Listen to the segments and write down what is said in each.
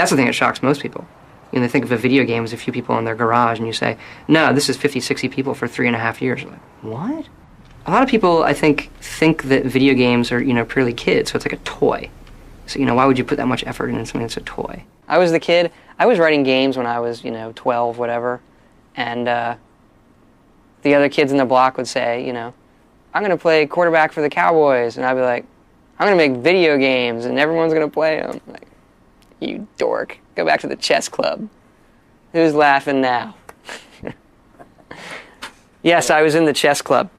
That's the thing that shocks most people. You know, they think of a video game as a few people in their garage, and you say, no, this is 50, 60 people for 3.5 years. Like, what? A lot of people, I think that video games are, you know, purely kids, so it's like a toy. So, you know, why would you put that much effort into something that's a toy? I was the kid. I was writing games when I was, you know, 12, whatever, and the other kids in the block would say, you know, I'm going to play quarterback for the Cowboys, and I'd be like, I'm going to make video games, and everyone's going to play them. Like, you dork. Go back to the chess club. Who's laughing now? Yes, I was in the chess club.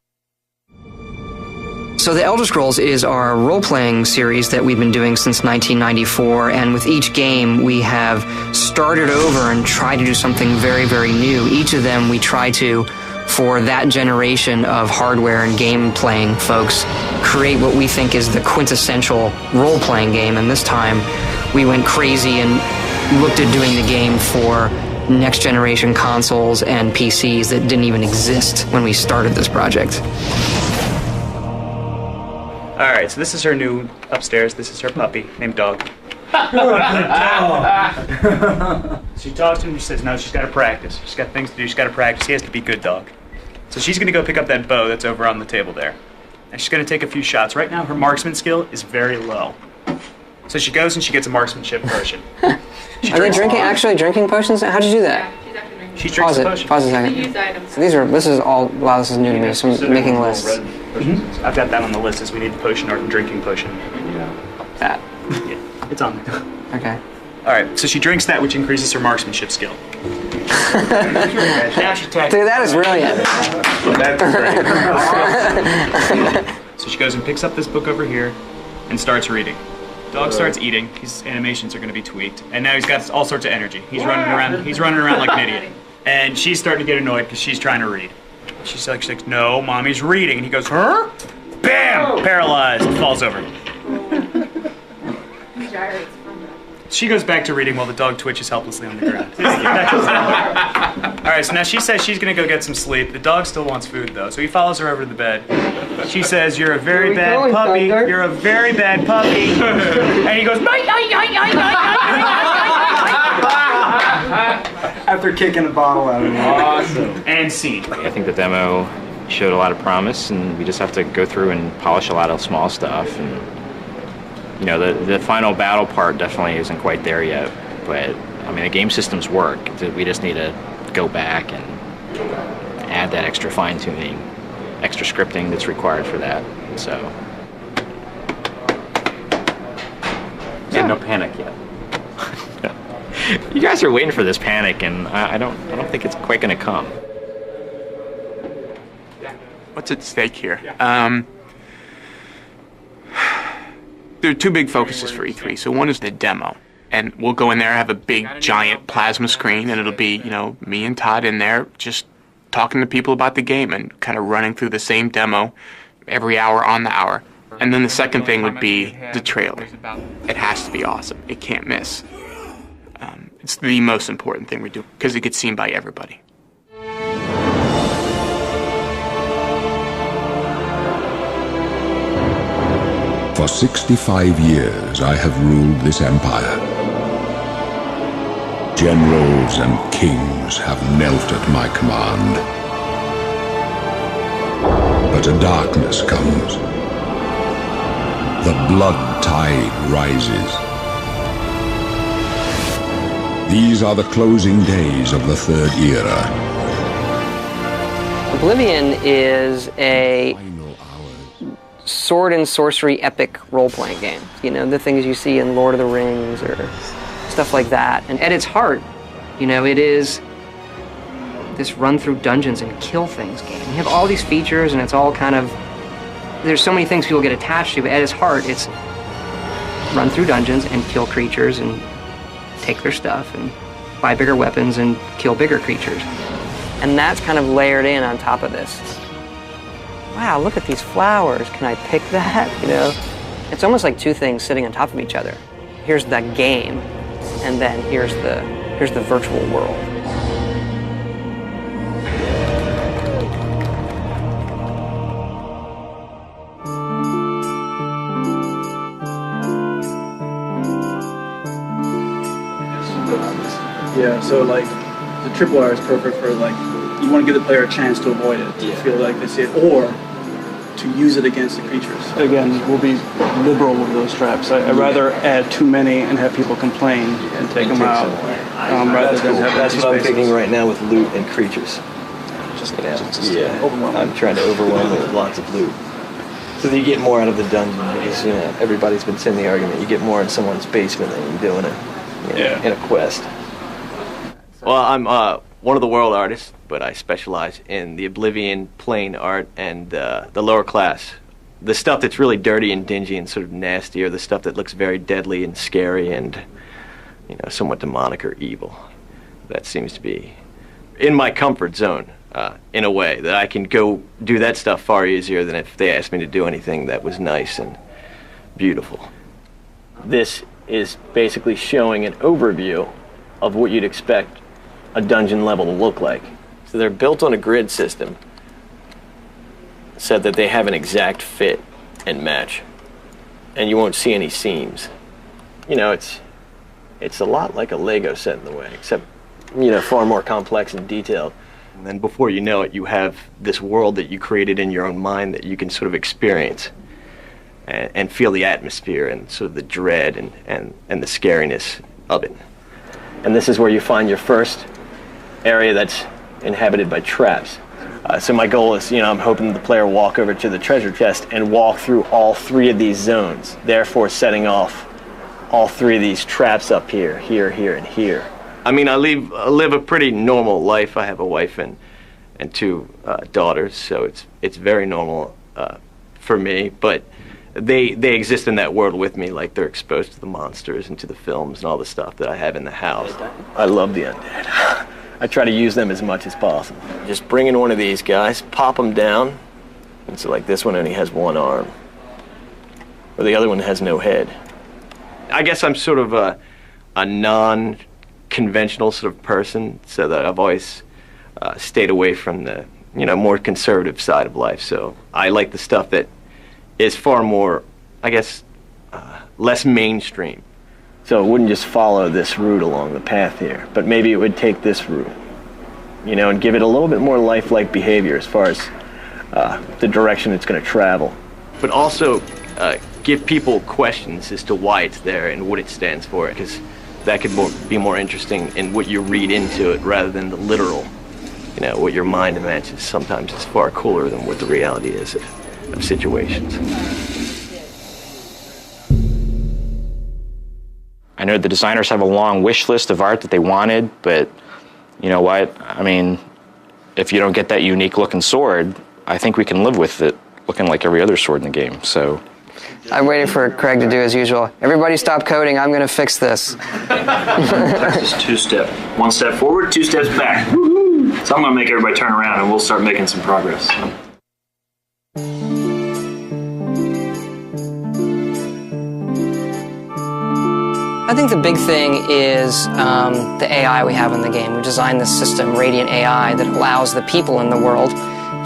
So The Elder Scrolls is our role-playing series that we've been doing since 1994, and with each game we have started over and tried to do something very, very new. Each of them we try to, for that generation of hardware and game-playing folks, create what we think is the quintessential role-playing game, and this time we went crazy and looked at doing the game for next-generation consoles and PCs that didn't even exist when we started this project. All right, so this is her new upstairs. This is her puppy named Dog. She talks to him. She says, no, she's got to practice. She's got things to do. She's got to practice. He has to be good dog. So she's going to go pick up that bow that's over on the table there. And she's going to take a few shots. Right now, her marksman skill is very low. So she goes and she gets a marksmanship potion. Are they actually drinking potions? How'd you do that? Yeah, she's actually drinking. She drinks the potion. Pause a second. Used items. So this is all, wow, this is new to me, so I'm making lists. Mm-hmm. I've got that on the list as we need the potion or drinking potion. That. Yeah, it's on there. Okay. All right, so she drinks that, which increases her marksmanship skill. Now she attacks. Dude, that is brilliant. So she goes and picks up this book over here and starts reading. Dog starts eating. His animations are going to be tweaked, and now he's got all sorts of energy. He's running around. He's running around like an idiot, and she's starting to get annoyed because she's trying to read. She's like, no, mommy's reading, and he goes, huh? Bam! Paralyzed, falls over. She goes back to reading while the dog twitches helplessly on the ground. All right, so now she says she's going to go get some sleep. The dog still wants food, though, so he follows her over to the bed. She says, you're a very bad puppy. You're a very bad puppy. And he goes, after kicking a bottle out of him. Awesome. And scene. I think the demo showed a lot of promise, and we just have to go through and polish a lot of small stuff. And you know, the final battle part definitely isn't quite there yet, but I mean, the game systems work. We just need to go back and add that extra fine-tuning, extra scripting that's required for that. So, yeah, no panic yet. You guys are waiting for this panic, and I don't think it's quite going to come. What's at stake here? There are two big focuses for E3. So one is the demo, and we'll go in there, have a big giant plasma screen, and it'll be, you know, me and Todd in there just talking to people about the game and kind of running through the same demo every hour on the hour. And then the second thing would be the trailer. It has to be awesome. It can't miss. It's the most important thing we do because it gets seen by everybody. For 65 years, I have ruled this empire. Generals and kings have knelt at my command. But a darkness comes. The blood tide rises. These are the closing days of the Third Era. Oblivion is a sword and sorcery epic role-playing game. You know, the things you see in Lord of the Rings or stuff like that. And at its heart, you know, it is this run through dungeons and kill things game. You have all these features and it's all kind of, there's so many things people get attached to, but at its heart, it's run through dungeons and kill creatures and take their stuff and buy bigger weapons and kill bigger creatures. And that's kind of layered in on top of this. Wow, look at these flowers. Can I pick that? You know, it's almost like two things sitting on top of each other. Here's the game, and then here's the virtual world. Yeah, so like the tripwire is perfect for like you want to give the player a chance to avoid it, to feel like they see it, or to use it against the creatures. Again, we'll be liberal with those traps. I'd rather add too many and have people complain and take them out, rather than have That's what I'm spaces. thinking right now with loot and creatures. I'm trying to overwhelm it with lots of loot. So that you get more out of the dungeon, because everybody's been saying the argument, you get more in someone's basement than you do in in a quest. Well, I'm one of the world artists, but I specialize in the Oblivion plane art and the lower class. The stuff that's really dirty and dingy and sort of nasty, or the stuff that looks very deadly and scary and somewhat demonic or evil. That seems to be in my comfort zone. In a way that I can go do that stuff far easier than if they asked me to do anything that was nice and beautiful. This is basically showing an overview of what you'd expect a dungeon level to look like. So they're built on a grid system, so that they have an exact fit and match, and you won't see any seams. It's a lot like a Lego set in the way, except far more complex and detailed. And then before you know it, you have this world that you created in your own mind that you can sort of experience and feel the atmosphere and sort of the dread and the scariness of it. And this is where you find your first area that's inhabited by traps. So my goal is, I'm hoping the player walk over to the treasure chest and walk through all 3 of these zones, therefore setting off all 3 of these traps up here, here, and here. I mean, I live a pretty normal life. I have a wife and 2 daughters, so it's very normal for me. But they exist in that world with me, like they're exposed to the monsters and to the films and all the stuff that I have in the house. I love the undead. I try to use them as much as possible. Just bring in one of these guys, pop them down, and so like this one only has 1 arm, or the other one has no head. I guess I'm sort of a non-conventional sort of person, so that I've always stayed away from the more conservative side of life. So I like the stuff that is far more, I guess, less mainstream. So it wouldn't just follow this route along the path here, but maybe it would take this route, and give it a little bit more lifelike behavior as far as the direction it's going to travel. But also give people questions as to why it's there and what it stands for, because that could be more interesting in what you read into it rather than the literal. What your mind imagines sometimes is far cooler than what the reality is of situations. I know the designers have a long wish list of art that they wanted, but you know what? I mean, if you don't get that unique looking sword, I think we can live with it looking like every other sword in the game, so. I'm waiting for Craig to do as usual. Everybody stop coding, I'm gonna fix this. Texas 2-step. 1 step forward, 2 steps back. Woo-hoo! So I'm gonna make everybody turn around and we'll start making some progress. I think the big thing is the AI we have in the game. We designed this system, Radiant AI, that allows the people in the world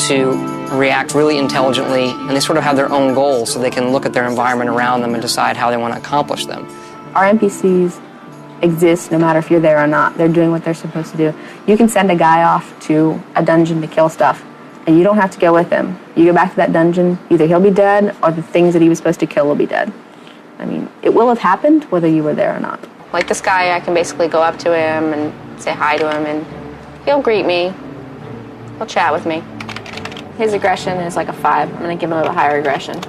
to react really intelligently, and they sort of have their own goals, so they can look at their environment around them and decide how they want to accomplish them. Our NPCs exist no matter if you're there or not. They're doing what they're supposed to do. You can send a guy off to a dungeon to kill stuff, and you don't have to go with him. You go back to that dungeon, either he'll be dead or the things that he was supposed to kill will be dead. I mean, it will have happened whether you were there or not. Like this guy, I can basically go up to him and say hi to him, and he'll greet me. He'll chat with me. His aggression is like a 5. I'm going to give him a higher aggression.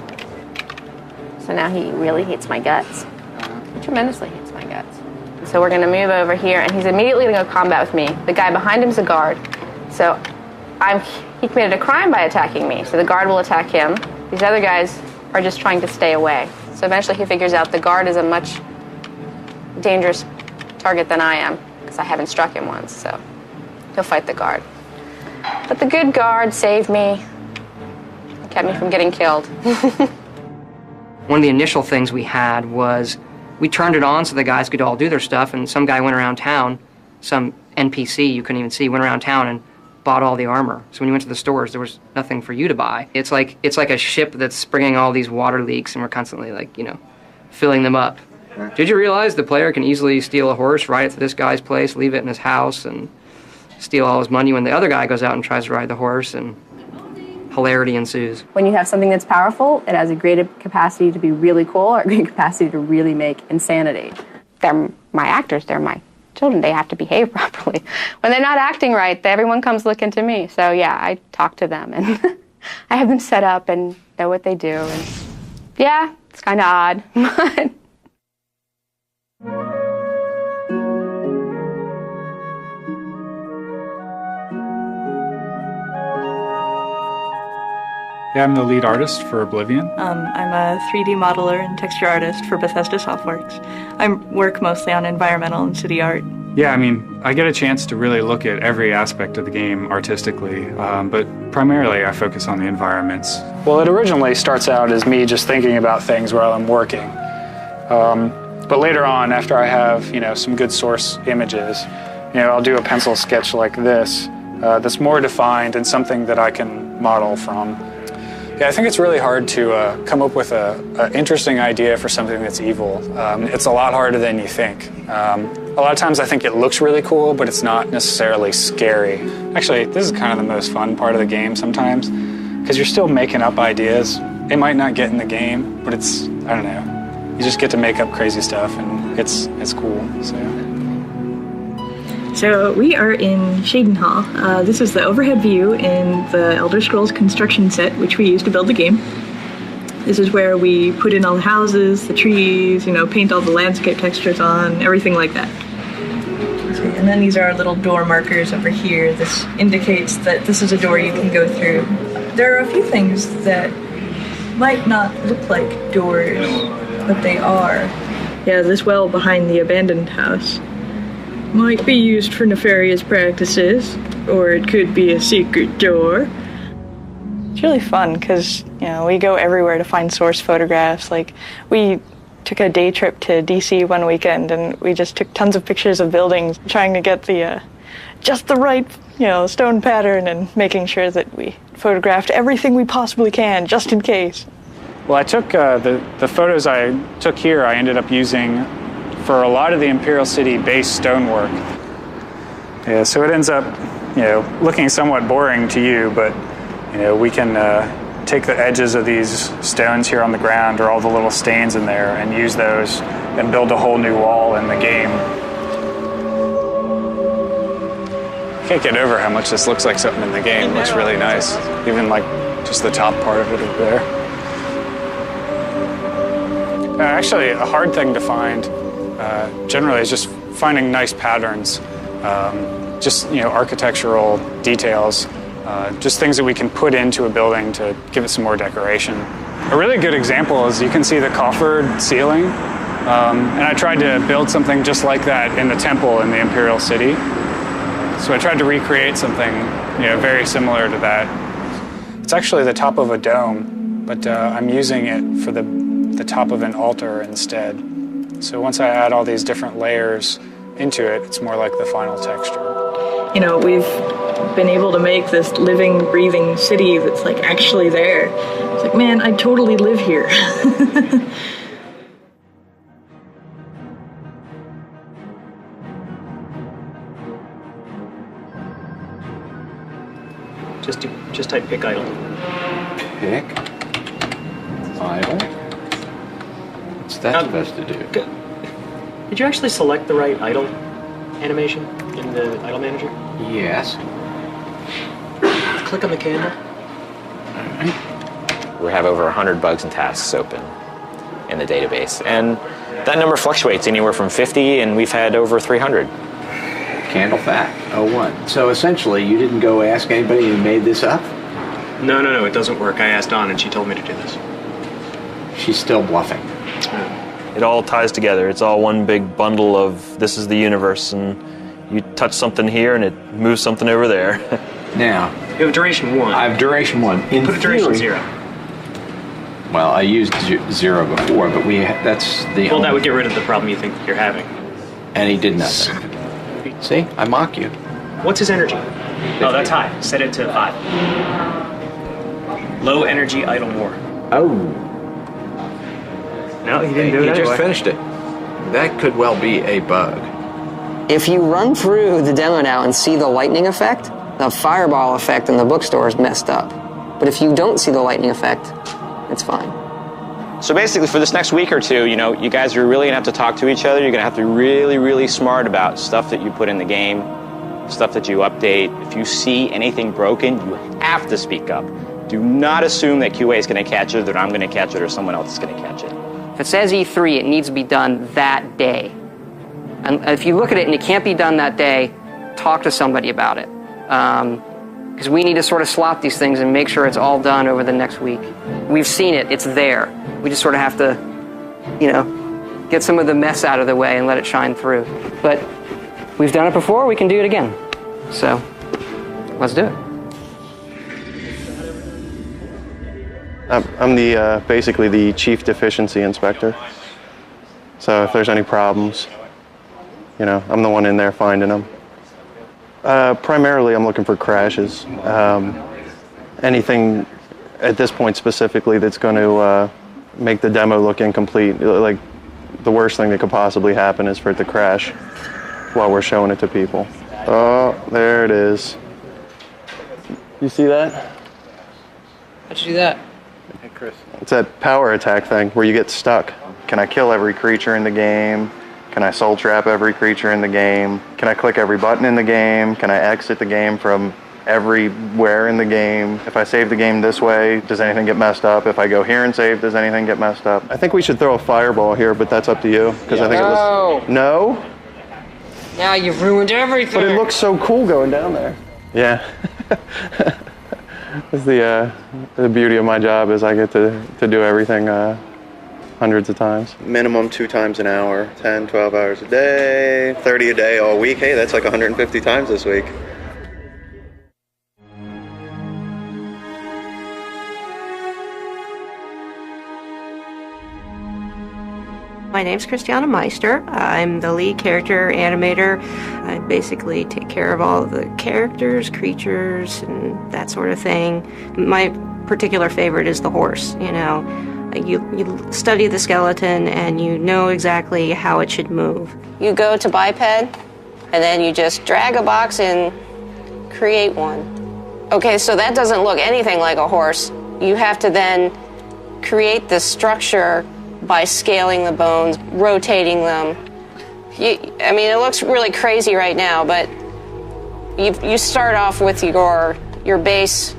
So now he really hates my guts. He tremendously hates my guts. So we're going to move over here, and he's immediately going to go combat with me. The guy behind him's a guard. So he committed a crime by attacking me. So the guard will attack him. These other guys are just trying to stay away. So eventually he figures out the guard is a much dangerous target than I am, because I haven't struck him once, so he'll fight the guard. But the good guard saved me, kept me from getting killed. One of the initial things we had was we turned it on so the guys could all do their stuff, and some guy went around town, some NPC you couldn't even see, went around town and bought all the armor. So when you went to the stores, there was nothing for you to buy. It's like a ship that's bringing all these water leaks, and we're constantly filling them up. Did you realize the player can easily steal a horse, ride it to this guy's place, leave it in his house, and steal all his money when the other guy goes out and tries to ride the horse, and hilarity ensues. When you have something that's powerful, it has a great capacity to be really cool or a great capacity to really make insanity. They're my actors, they're my children, they have to behave properly. When they're not acting right, everyone comes looking to me. So yeah, I talk to them and I have them set up and know what they do. And yeah, it's kind of odd. Yeah, I'm the lead artist for Oblivion. I'm a 3D modeler and texture artist for Bethesda Softworks. I work mostly on environmental and city art. Yeah, I mean, I get a chance to really look at every aspect of the game artistically, but primarily I focus on the environments. Well, it originally starts out as me just thinking about things while I'm working. But later on, after I have, some good source images, I'll do a pencil sketch like this that's more defined and something that I can model from. Yeah, I think it's really hard to come up with an interesting idea for something that's evil. It's a lot harder than you think. A lot of times I think it looks really cool, but it's not necessarily scary. Actually, this is kind of the most fun part of the game sometimes, because you're still making up ideas. It might not get in the game, but it's, I don't know, you just get to make up crazy stuff, and it's cool, So we are in Shaden Hall. This is the overhead view in the Elder Scrolls construction set, which we used to build the game. This is where we put in all the houses, the trees, paint all the landscape textures on, everything like that. And then these are our little door markers over here. This indicates that this is a door you can go through. There are a few things that might not look like doors, but they are. Yeah, this well behind the abandoned house might be used for nefarious practices, or it could be a secret door. It's really fun because, we go everywhere to find source photographs. Like, we took a day trip to DC one weekend and we just took tons of pictures of buildings, trying to get the just the right, stone pattern and making sure that we photographed everything we possibly can, just in case. Well, I took the photos I took here, I ended up using for a lot of the Imperial City base stonework. Yeah, so it ends up, looking somewhat boring to you, but, we can take the edges of these stones here on the ground or all the little stains in there and use those and build a whole new wall in the game. Can't get over how much this looks like something in the game. It looks really nice. Even like just the top part of it over there. Actually, a hard thing to find generally is just finding nice patterns, just architectural details, just things that we can put into a building to give it some more decoration. A really good example is you can see the coffered ceiling, and I tried to build something just like that in the temple in the Imperial City. So I tried to recreate something very similar to that. It's actually the top of a dome, but I'm using it for the top of an altar instead. So once I add all these different layers into it, it's more like the final texture. We've been able to make this living, breathing city that's like actually there. It's like, man, I totally live here. Just type pick idle. Pick idle. What's that supposed to do? Did you actually select the right idle animation in the idle manager? Yes. Click on the candle. We have over 100 bugs and tasks open in the database, and that number fluctuates anywhere from 50, and we've had over 300. Candle fact, 01. So essentially, you didn't go ask anybody who made this up? No, it doesn't work. I asked Dawn, and she told me to do this. She's still bluffing. It all ties together. It's all one big bundle of this is the universe, and you touch something here, and it moves something over there. Now, you have duration 1. I have duration 1. In put a duration 0. Well, I used 0 before, but that's the. Well, that would get rid of the problem you think you're having. And he did nothing. See, I mock you. What's his energy? Oh, that's high. Set it to 5. Low energy idle more. Oh. No, he didn't do it. He just finished it. That could well be a bug. If you run through the demo now and see the lightning effect, the fireball effect in the bookstore is messed up. But if you don't see the lightning effect, it's fine. So basically for this next week or two, you guys are really going to have to talk to each other. You're going to have to be really, really smart about stuff that you put in the game, stuff that you update. If you see anything broken, you have to speak up. Do not assume that QA is going to catch it, that I'm going to catch it, or someone else is going to catch it. If it says E3, it needs to be done that day. And if you look at it and it can't be done that day, talk to somebody about it. Because we need to sort of slot these things and make sure it's all done over the next week. We've seen it, it's there. We just sort of have to, get some of the mess out of the way and let it shine through. But we've done it before, we can do it again. So, let's do it. I'm basically the chief deficiency inspector. So if there's any problems, I'm the one in there finding them. Primarily, I'm looking for crashes. Anything at this point specifically that's going to make the demo look incomplete. Like, the worst thing that could possibly happen is for it to crash while we're showing it to people. Oh, there it is. You see that? How'd you do that? Hey, Chris. It's that power attack thing where you get stuck. Can I kill every creature in the game? Can I soul trap every creature in the game? Can I click every button in the game? Can I exit the game from everywhere in the game? If I save the game this way, does anything get messed up? If I go here and save, does anything get messed up? I think we should throw a fireball here, but that's up to you. Because I think it was... No? Now you've ruined everything. But it looks so cool going down there. Yeah. That's the beauty of my job is I get to do everything hundreds of times. Minimum 2 times an hour, 10, 12 hours a day, 30 a day all week. Hey, that's like 150 times this week. My name's Christiana Meister. I'm the lead character animator. I basically take care of all of the characters, creatures, and that sort of thing. My particular favorite is the horse, You study the skeleton and you know exactly how it should move. You go to biped, and then you just drag a box and create one. Okay, so that doesn't look anything like a horse. You have to then create the structure by scaling the bones, rotating them. It looks really crazy right now, but you start off with your base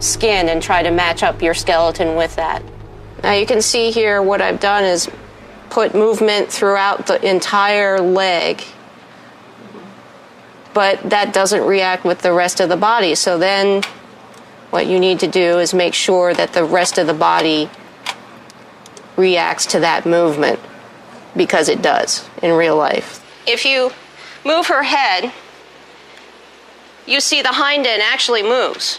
skin and try to match up your skeleton with that. Now you can see here what I've done is put movement throughout the entire leg, but that doesn't react with the rest of the body. So then what you need to do is make sure that the rest of the body reacts to that movement, because it does in real life. If you move her head, you see the hind end actually moves.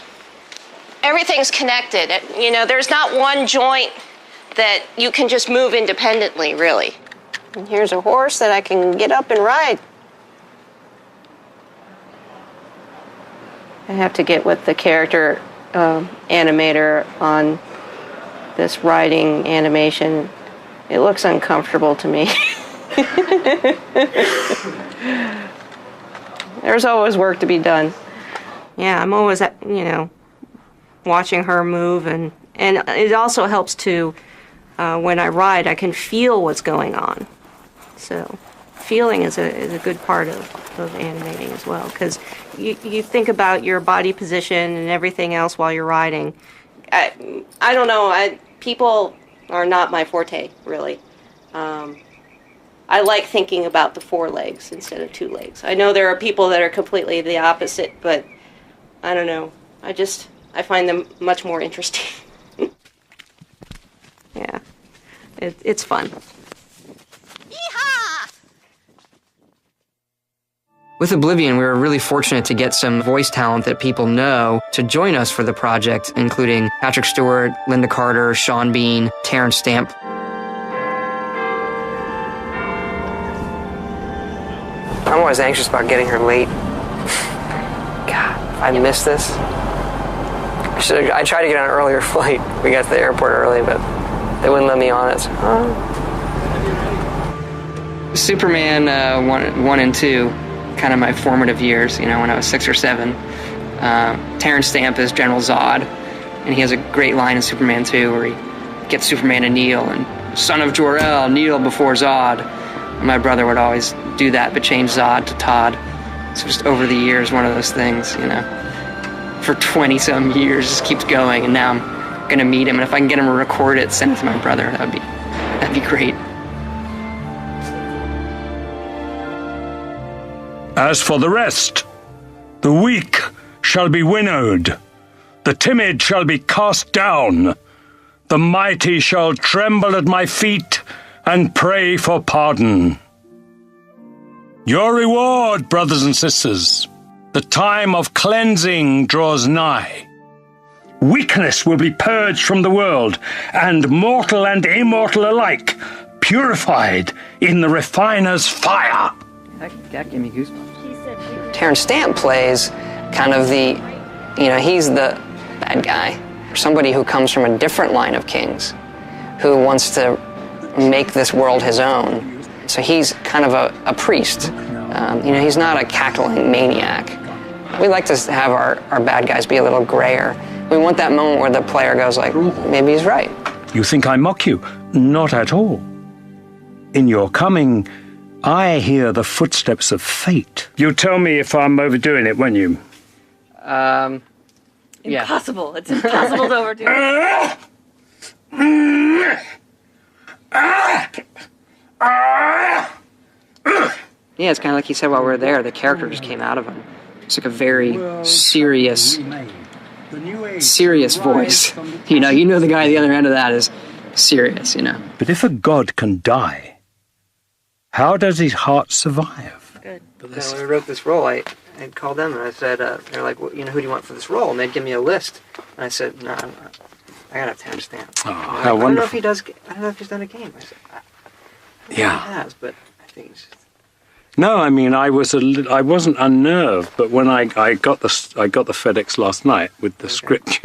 Everything's connected. There's not one joint that you can just move independently, really. And here's a horse that I can get up and ride. I have to get with the character animator on this riding animation. It looks uncomfortable to me. There's always work to be done. Yeah, I'm always, watching her move, and it also helps to, when I ride, I can feel what's going on. So feeling is a good part of animating as well, because you think about your body position and everything else while you're riding. I don't know, people are not my forte, really. I like thinking about the 4 legs instead of 2 legs. I know there are people that are completely the opposite, but I don't know. I find them much more interesting. Yeah, it's fun. With Oblivion, we were really fortunate to get some voice talent that people know to join us for the project, including Patrick Stewart, Linda Carter, Sean Bean, Terrence Stamp. I'm always anxious about getting here late. God, if I miss this, I tried to get on an earlier flight. We got to the airport early, but they wouldn't let me on it. So, Superman 1 and 2, kind of my formative years, when I was 6 or 7. Terrence Stamp is General Zod, and he has a great line in Superman 2 where he gets Superman to kneel, and son of Jor-El, kneel before Zod. And my brother would always do that, but change Zod to Todd. So just over the years, one of those things, for 20-some years, just keeps going, and now I'm gonna meet him, and if I can get him to record it, send it to my brother, that'd be great. As for the rest, the weak shall be winnowed, the timid shall be cast down, the mighty shall tremble at my feet and pray for pardon. Your reward, brothers and sisters, the time of cleansing draws nigh. Weakness will be purged from the world, and mortal and immortal alike purified in the refiner's fire. That gave me goosebumps. Terrence Stamp plays kind of he's the bad guy. Somebody who comes from a different line of kings, who wants to make this world his own. So he's kind of a priest. He's not a cackling maniac. We like to have our bad guys be a little grayer. We want that moment where the player goes like, maybe he's right. You think I mock you? Not at all. In your coming, I hear the footsteps of fate. You'll tell me if I'm overdoing it, won't you? Yeah. Impossible. It's impossible to overdo it. Yeah, it's kind of like he said while we were there, the character just came out of him. It's like a very serious voice. You know the guy at the other end of that is serious, But if a god can die, how does his heart survive? Good. When we wrote this role, I called them and I said, they're like, well, who do you want for this role? And they'd give me a list. And I said, no, I gotta have Terrence Stamp. Oh, like, how wonderful. I don't know if he's done a game. I said, yeah. He has, but I think he's... No, I mean, I wasn't unnerved, but when I got the FedEx last night with the script,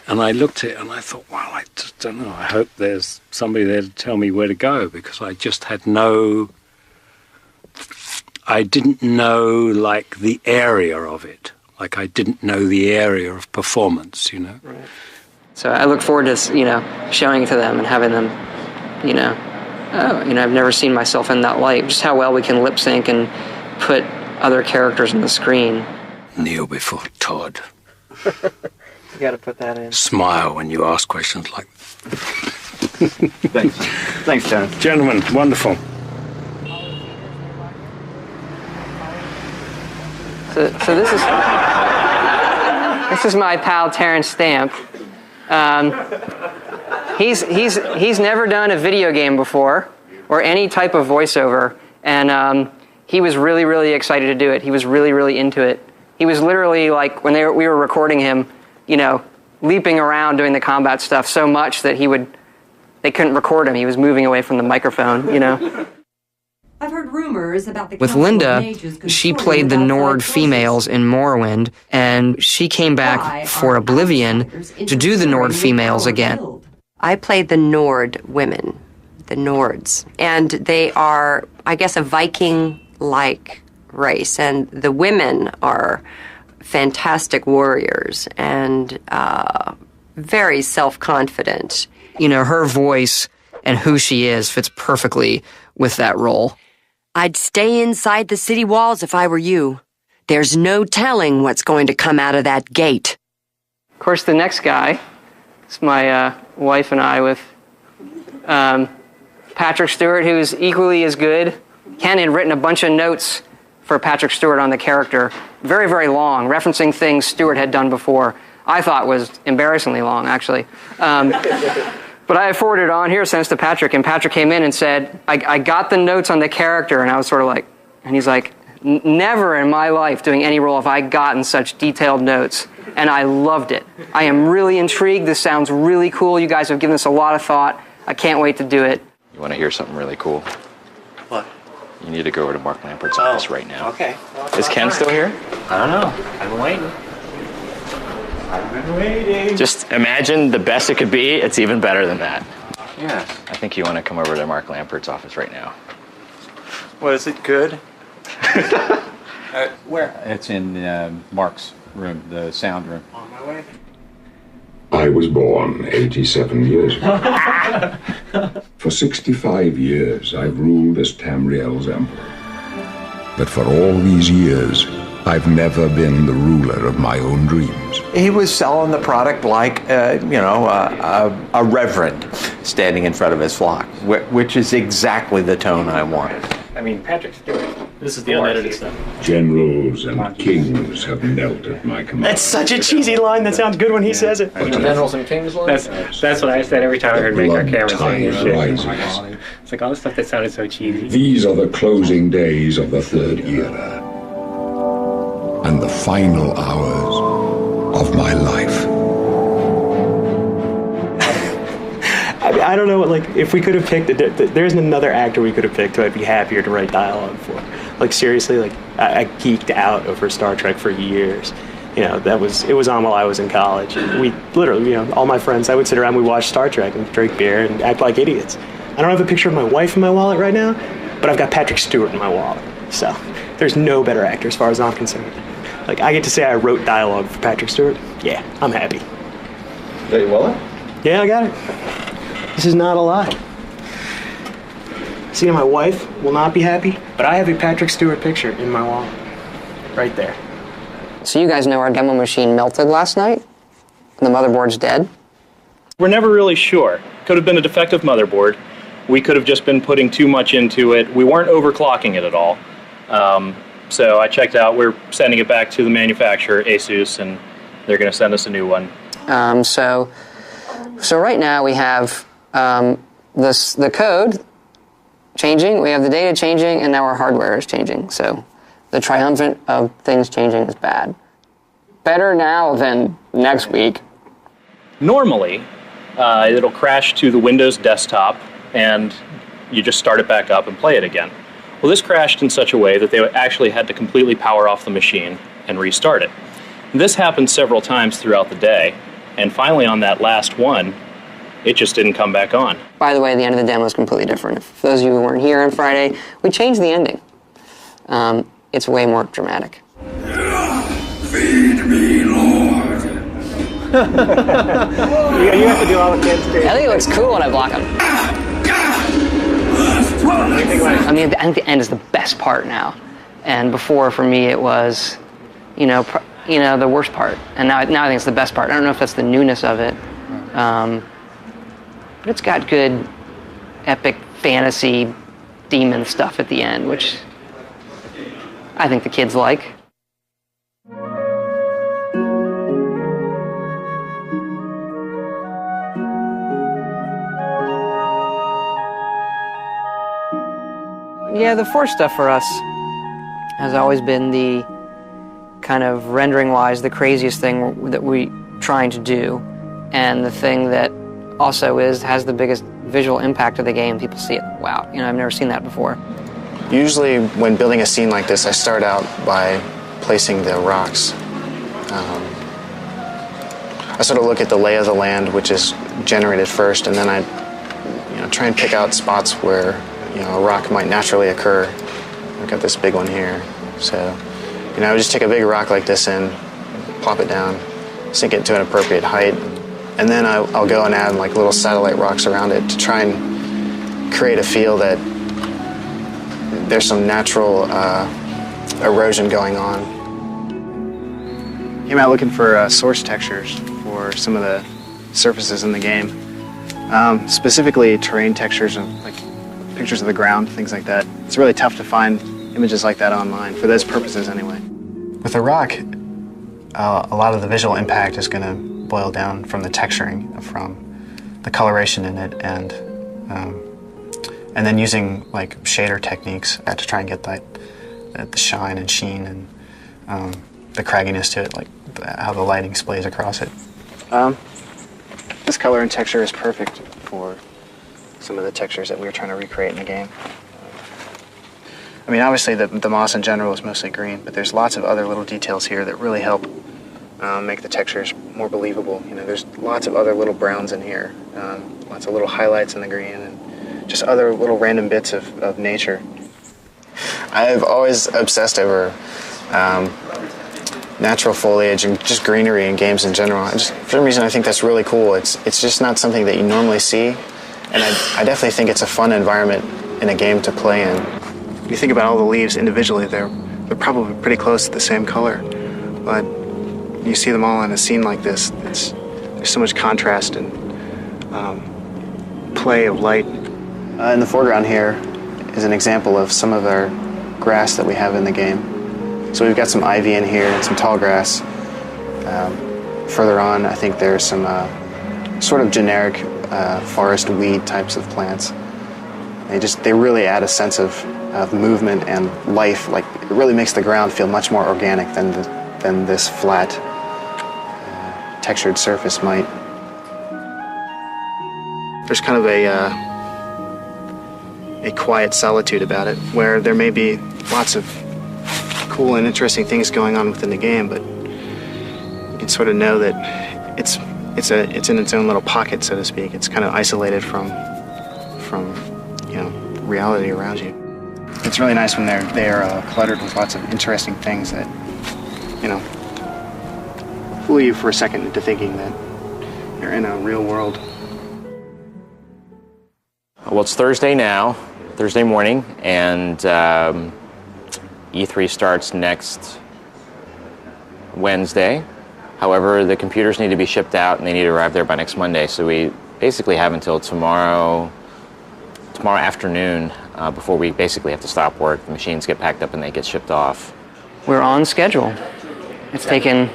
and I looked at it and I thought, well, I just don't know. I hope there's somebody there to tell me where to go, because I just had I didn't know, like, the area of it. Like, I didn't know the area of performance, Right. So I look forward to, showing it to them and having them, I've never seen myself in that light. Just how well we can lip sync and put other characters on the screen. Kneel before Todd. You gotta put that in. Smile when you ask questions like Thanks, Terrence. Gentlemen, wonderful. So this is my pal Terrence Stamp. He's never done a video game before or any type of voiceover, and he was really, really excited to do it. He was really, really into it. He was literally like, when we were recording him, leaping around doing the combat stuff so much that they couldn't record him. He was moving away from the microphone, I've heard rumors about the With Linda, she played the Nord females in Morrowind, and she came back for Oblivion to do the Nord females again. I played the Nord women, the Nords, and they are, I guess, a Viking-like race, and the women are fantastic warriors and very self-confident. Her voice and who she is fits perfectly with that role. I'd stay inside the city walls if I were you. There's no telling what's going to come out of that gate. Of course, the next guy is my wife and I with Patrick Stewart, who's equally as good. Ken had written a bunch of notes for Patrick Stewart on the character, very, very long, referencing things Stewart had done before. I thought was embarrassingly long, actually. But I forwarded it on here, sent it to Patrick, and Patrick came in and said, I got the notes on the character, and I was sort of like, and he's like, never in my life doing any role have I gotten such detailed notes, and I loved it. I am really intrigued. This sounds really cool. You guys have given this a lot of thought. I can't wait to do it. You want to hear something really cool? What? You need to go over to Mark Lampert's office right now. Okay. Is Ken still here? I don't know. I've been waiting. I've been waiting. Just imagine the best it could be. It's even better than that. Yes. I think you want to come over to Mark Lampert's office right now. What is it, good? Where? It's in Mark's room, the sound room. On my way. I was born 87 years ago. For 65 years, I've ruled as Tamriel's emperor. But for all these years, I've never been the ruler of my own dreams. He was selling the product like, a reverend standing in front of his flock, which is exactly the tone I wanted. I mean, Patrick Stewart. This is the unedited stuff. Generals and kings have knelt at my command. That's such a cheesy line. That sounds good when he says it. Generals and Kings line? That's what I said every time I heard Make Our Camera saying this shit. It's like all the stuff that sounded so cheesy. These are the closing days of the third era. And the final hours of my life. I don't know, like, if we could have picked, there isn't another actor we could have picked who I'd be happier to write dialogue for. Like, seriously, like, I geeked out over Star Trek for years. You know, it was on while I was in college. We literally, all my friends, I would sit around, we'd watch Star Trek and drink beer and act like idiots. I don't have a picture of my wife in my wallet right now, but I've got Patrick Stewart in my wallet. So, there's no better actor as far as I'm concerned. Like, I get to say I wrote dialogue for Patrick Stewart. Yeah, I'm happy. Got your wallet? Yeah, I got it. This is not a lie. See, my wife will not be happy, but I have a Patrick Stewart picture in my wallet. Right there. So you guys know our demo machine melted last night? And the motherboard's dead? We're never really sure. Could have been a defective motherboard. We could have just been putting too much into it. We weren't overclocking it at all. So I checked out. We're sending it back to the manufacturer, Asus, and they're going to send us a new one. So right now we have the code changing, we have the data changing, and now our hardware is changing. So the triumvirate of things changing is bad. Better now than next week. Normally, it'll crash to the Windows desktop, and you just start it back up and play it again. Well, this crashed in such a way that they actually had to completely power off the machine and restart it. This happened several times throughout the day, and finally on that last one, it just didn't come back on. By the way, the end of the demo is completely different. For those of you who weren't here on Friday, we changed the ending. It's way more dramatic. Feed me, Lord. You have to do all the kids too. I think it looks cool when I block him. I mean, I think the end is the best part now. And before, for me, it was, the worst part. And now I think it's the best part. I don't know if that's the newness of it. But it's got good, epic fantasy demon stuff at the end, which I think the kids like. Yeah, the Force stuff for us has always been the kind of rendering-wise the craziest thing that we're trying to do, and the thing that also has the biggest visual impact of the game. People see it, wow, I've never seen that before. Usually when building a scene like this, I start out by placing the rocks. I sort of look at the lay of the land, which is generated first, and then I try and pick out spots where a rock might naturally occur. I've got this big one here. So, I just take a big rock like this in, plop it down, sink it to an appropriate height, and then I'll go and add like little satellite rocks around it to try and create a feel that there's some natural erosion going on. Came out looking for source textures for some of the surfaces in the game. Specifically terrain textures and like pictures of the ground, things like that. It's really tough to find images like that online, for those purposes anyway. With a rock, a lot of the visual impact is going to boil down from the texturing, from the coloration in it, and then using like shader techniques to try and get the shine and sheen and the cragginess to it, like how the lighting splays across it. This color and texture is perfect for some of the textures that we were trying to recreate in the game. I mean, obviously the moss in general is mostly green, but there's lots of other little details here that really help make the textures more believable. There's lots of other little browns in here, lots of little highlights in the green, and just other little random bits of nature. I've always obsessed over natural foliage and just greenery in games in general. For some reason, I think that's really cool. It's just not something that you normally see, and I definitely think it's a fun environment in a game to play in. If you think about all the leaves individually, they're probably pretty close to the same color, but you see them all in a scene like this. There's so much contrast and play of light. In the foreground here is an example of some of our grass that we have in the game. So we've got some ivy in here and some tall grass. Further on, I think there's some sort of generic forest weed types of plants. They really add a sense of movement and life. Like, it really makes the ground feel much more organic than this flat, textured surface might. There's kind of a quiet solitude about it, where there may be lots of cool and interesting things going on within the game, but you can sort of know that it's in its own little pocket, so to speak. It's kind of isolated from reality around you. It's really nice when they're cluttered with lots of interesting things that fool you for a second into thinking that you're in a real world. Well, it's Thursday now, Thursday morning, and E3 starts next Wednesday. However, the computers need to be shipped out and they need to arrive there by next Monday, so we basically have until tomorrow afternoon before we basically have to stop work. The machines get packed up and they get shipped off. We're on schedule. It's taken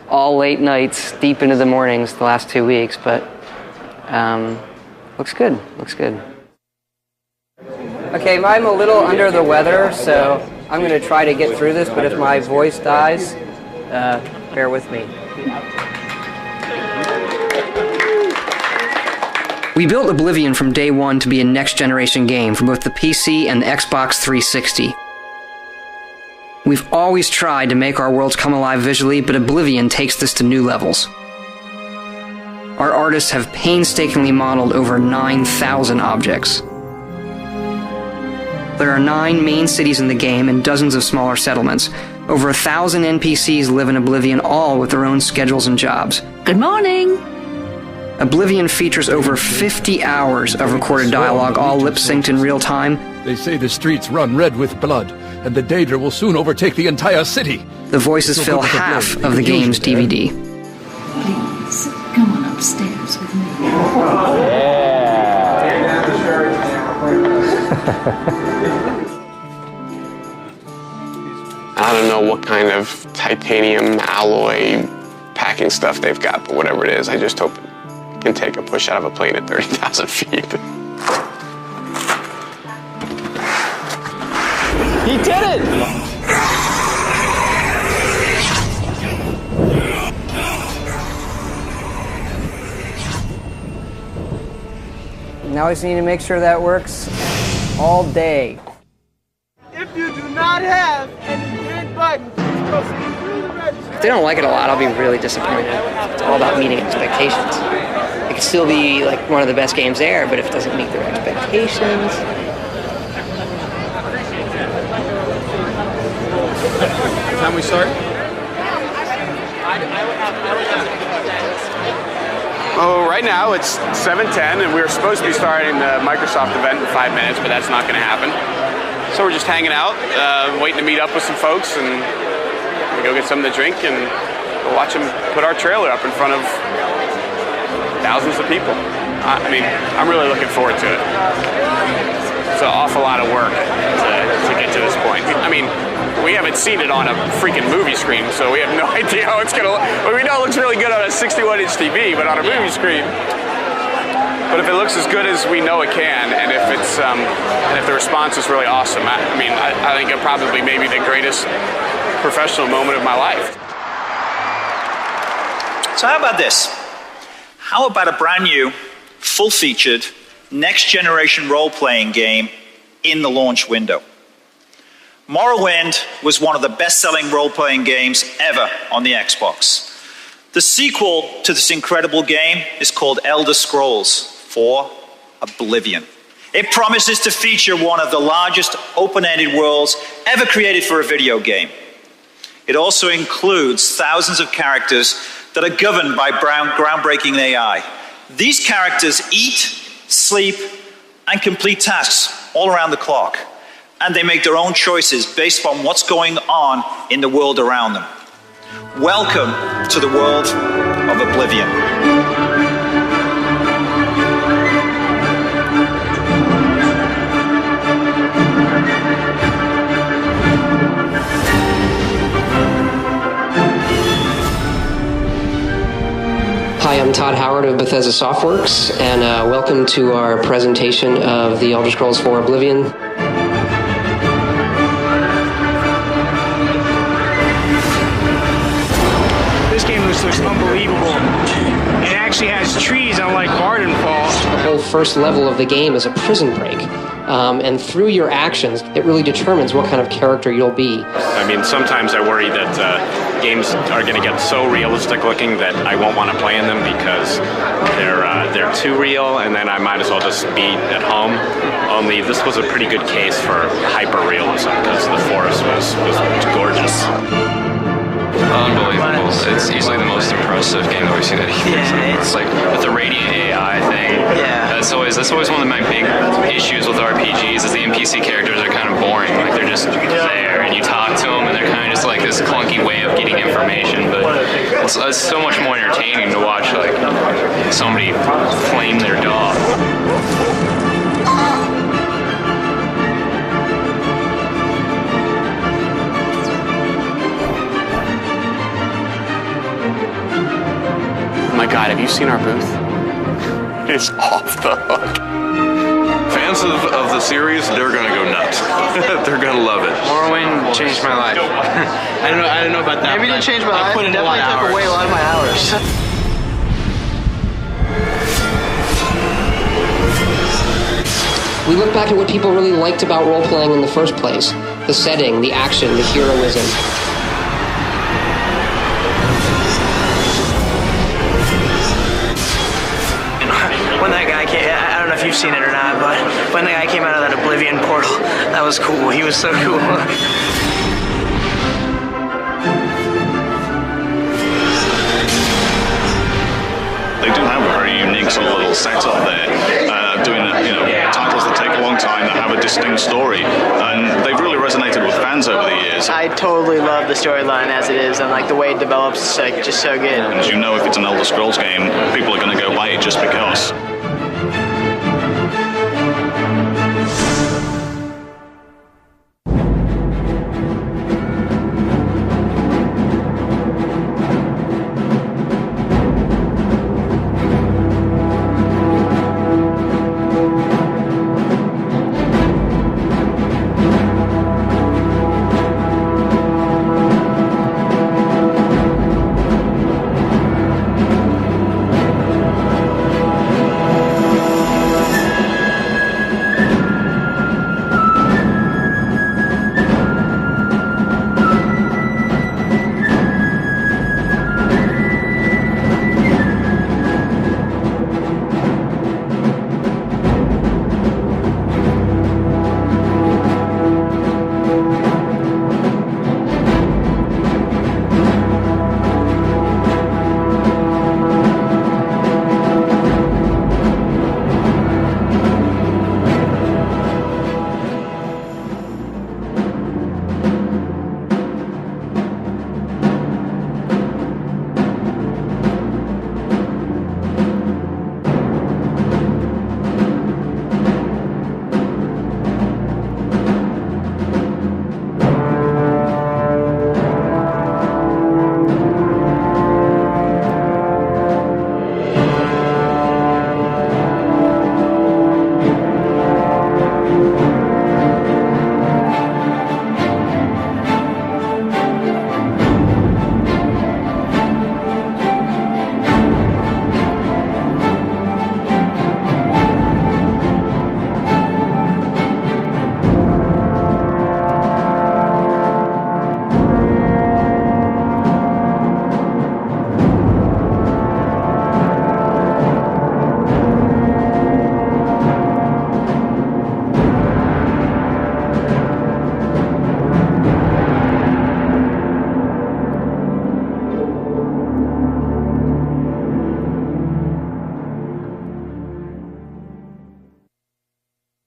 all late nights, deep into the mornings the last 2 weeks, but looks good, looks good. Okay, I'm a little under the weather, so I'm going to try to get through this, but if my voice dies, bear with me. We built Oblivion from day one to be a next-generation game for both the PC and the Xbox 360. We've always tried to make our worlds come alive visually, but Oblivion takes this to new levels. Our artists have painstakingly modeled over 9,000 objects. There are 9 main cities in the game and dozens of smaller settlements. Over 1,000 NPCs live in Oblivion, all with their own schedules and jobs. Good morning! Oblivion features over 50 hours of recorded dialogue, all lip-synced in real time. They say the streets run red with blood, and the Daedra will soon overtake the entire city. The voices fill half of the game's DVD. Please, come on upstairs with me. I don't know what kind of titanium alloy packing stuff they've got, but whatever it is, I just hope it can take a push out of a plane at 30,000 feet. He did it! Now I just need to make sure that works all day. If you do not have any green buttons, please proceed through the register. If they don't like it a lot, I'll be really disappointed. It's all about meeting expectations. It could still be like one of the best games there, but if it doesn't meet their expectations... What time we start? Oh, right now it's 7:10, and we were supposed to be starting the Microsoft event in 5 minutes, but that's not going to happen. So we're just hanging out, waiting to meet up with some folks, and we go get something to drink and go watch them put our trailer up in front of thousands of people. I mean, I'm really looking forward to it. It's an awful lot of work to get to this point. I mean, we haven't seen it on a freaking movie screen, so we have no idea how it's going to look. Well, we know it looks really good on a 61-inch TV, but on a movie screen. But if it looks as good as we know it can, and if it's and if the response is really awesome, I think it'll probably maybe the greatest professional moment of my life. So how about this? How about a brand new, full-featured, next-generation role-playing game in the launch window? Morrowind was one of the best-selling role-playing games ever on the Xbox. The sequel to this incredible game is called Elder Scrolls IV: Oblivion. It promises to feature one of the largest open-ended worlds ever created for a video game. It also includes thousands of characters that are governed by groundbreaking AI. These characters eat, sleep, and complete tasks all around the clock. And they make their own choices based on what's going on in the world around them. Welcome to the world of Oblivion. Hi, I'm Todd Howard of Bethesda Softworks, and welcome to our presentation of The Elder Scrolls IV Oblivion. This game looks unbelievable. It actually has trees, unlike Vardenfall. The whole first level of the game is a prison break. And through your actions, it really determines what kind of character you'll be. I mean, sometimes I worry that games are going to get so realistic looking that I won't want to play in them because they're too real, and then I might as well just be at home. Only this was a pretty good case for hyper-realism because the forest was gorgeous. Unbelievable. It's easily the most impressive game that we've seen at E3. Yeah, it's like with the Radiant AI thing. Yeah. That's always one of my big issues with RPGs is the NPC characters are kind of boring. Like they're just there and you talk to them and they're kind of just like this clunky way of getting information. But it's so much more entertaining to watch like somebody flame their dog. Oh my God, have you seen our booth? It's off the hook. Fans of the series, they're gonna go nuts. They're gonna love it. Morrowind changed my life. I don't know about that. Maybe it didn't change my life. I put in definitely took away a lot of my hours. We look back at what people really liked about role-playing in the first place. The setting, the action, the heroism. When that guy came, I don't know if you've seen it or not, but when the guy came out of that Oblivion portal, that was cool. He was so cool. They do have a very unique sort of little setup there, doing titles that take a long time, that have a distinct story, and they've really resonated with fans over the years. I totally love the storyline as it is, and like the way it develops, like just so good. And as you know, if it's an Elder Scrolls game, people are going to go buy it just because.